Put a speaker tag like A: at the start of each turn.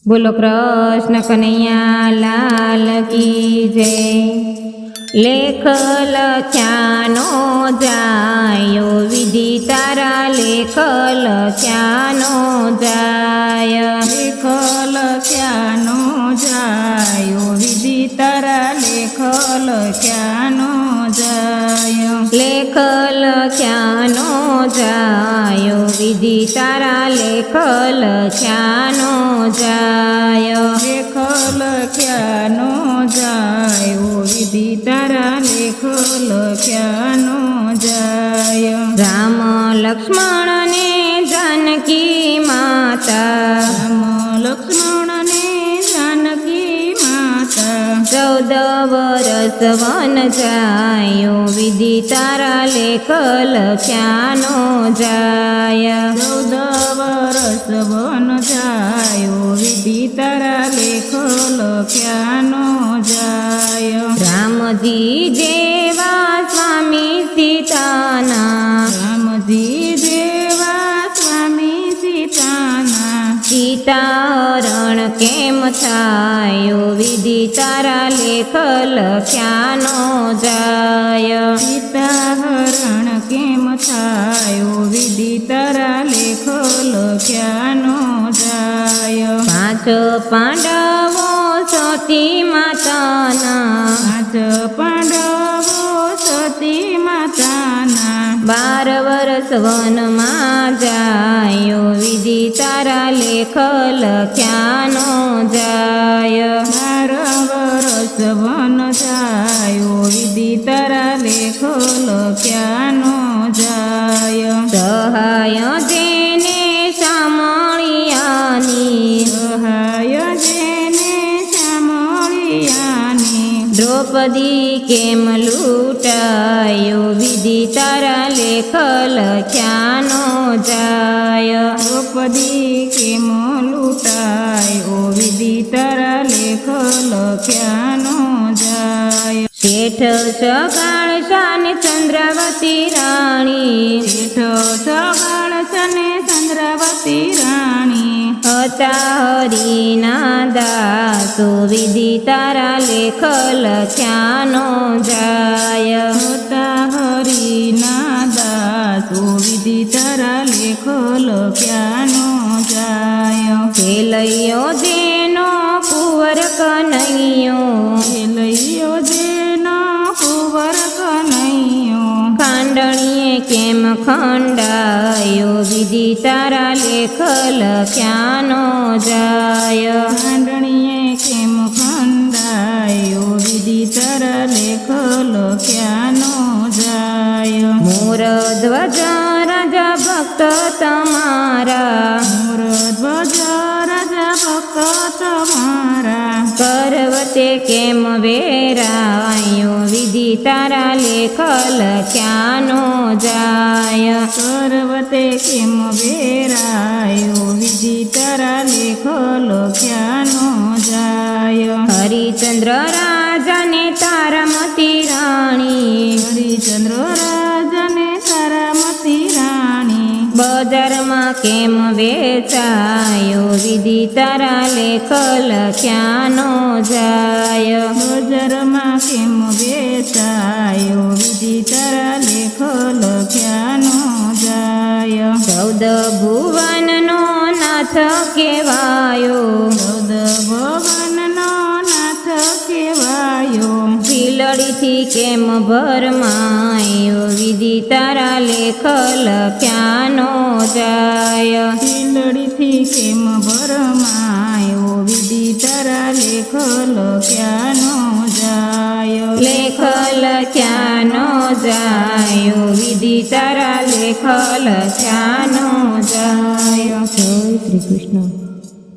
A: બોલો કૃષ્ણ કનૈયા લાલ કી જય। લેખ લખ્યાનો જાયો વિધિ તારા લેખ લખ્યાનો જાય।
B: લેખ લખ્યાનો જાયો વિધિ તારા લેખ લખ્યાનો જાય।
A: લેખ લખ્યાનો જાયો વિધિ તારા લેખ લખ્યાનો જાય।
B: લેખ લખ્યાનો જાયો વિધિ તારા લેખ લખ્યાનો જાય।
A: રામ લક્ષ્મણ ને જાનકી માતા,
B: રામ લક્ષ્મણ ને જાનકી માતા,
A: 14 વરસ વન જાયો વિધિ તારા લેખ લખ્યાનો જાય।
B: 14 વરસ વન જાયો વિધિ તારા લેખ લખ્યાનો જાય।
A: રામજી જેવા સ્વામી સીતાના,
B: રામજી જેવા સ્વામી સીતાના,
A: સીતાહરણ કેમ થાયો વિધિ તારા લેખ લખ્યાનો જાય।
B: સીતાહરણ કેમ થાયો વિધિ તારા લેખ લખ્યાનો જાય।
A: 5 પાંડવો સતી માતાના,
B: 5 પાંડવો સતી માતાના,
A: 12 વરસ વનમાં જાયો વિધિ તારા લેખ લખ્યાનો જાય।
B: 12 વરસ વન જાયો વિધિ તારા લેખ લખ્યાનો જાય।
A: સહાય જેને સામળિયાની,
B: સહાય જેને સામળિયાની,
A: દ્રૌપદી કેમ લૂંટાયો વિધિ તારા લેખ લખ્યાનો જાય।
B: દ્રૌપદી કેમ લૂંટાયો વિધિ તારા લેખ લખ્યાનો જાય।
A: શેઠ સગાળ શાને ચંદ્રાવતી રાણી,
B: શેઠ સગાળ સને ચંદ્રાવતી રાણી,
A: હતા હરિના દાસો વિધિ તારા લેખ લખ્યાનો જાય।
B: હતા હરિના દાસો વિધિ તારા લેખ લખ્યાનો જાય।
A: ખેલૈયો જેનો કુંવર કનૈયો,
B: ખેલૈયો જેનો કુંવર કનૈયો,
A: ખાંડણીએ કેમ ખંડાયો વિધિ તારા લેખ લખ્યાનો જાય।
B: ખાંડણીએ કેમ ખંડાયો વિધિ તારા લેખ લખ્યાનો જાય।
A: મોર ધ્વજ રાજા ભક્ત તમારા,
B: મોર ધ્વજ રાજા ભક્ત તમારા,
A: પર્વતે કેમ વેરાયો વિધિ તારા લેખ લખ્યાનો જાય।
B: પર્વતે કેમ વેરાયો વિધિ તારા લેખ લખ્યાનો જાય।
A: હરિચંદ્ર રાજાને તારામતી રાણી,
B: હરિચંદ્ર રાજાને તારામતી રાણી,
A: બજારમાં કેમ વેચાયો વિધિ તારા લેખ લખ્યાનો જાય।
B: બજારમાં કેમ વેચાયો વિધિ તારા લેખ લખ્યાનો જાય।
A: 14 ભુવનનો નાથ કહેવાયો,
B: 14 ભુવનનો નાથ કહેવાયો,
A: ભીલડીથી કેમ ભરમાયો વિધિ તારા લેખ લખ્યાનો જાય।
B: ફીલડીથી કેમ ભરમાયો વિધિ તારા લેખ લખ્યાનો જાય।
A: લેખ લખ્યાનો જાયો વિધિ તારા લેખ લખ્યાનો જાય। જય શ્રી કૃષ્ણ।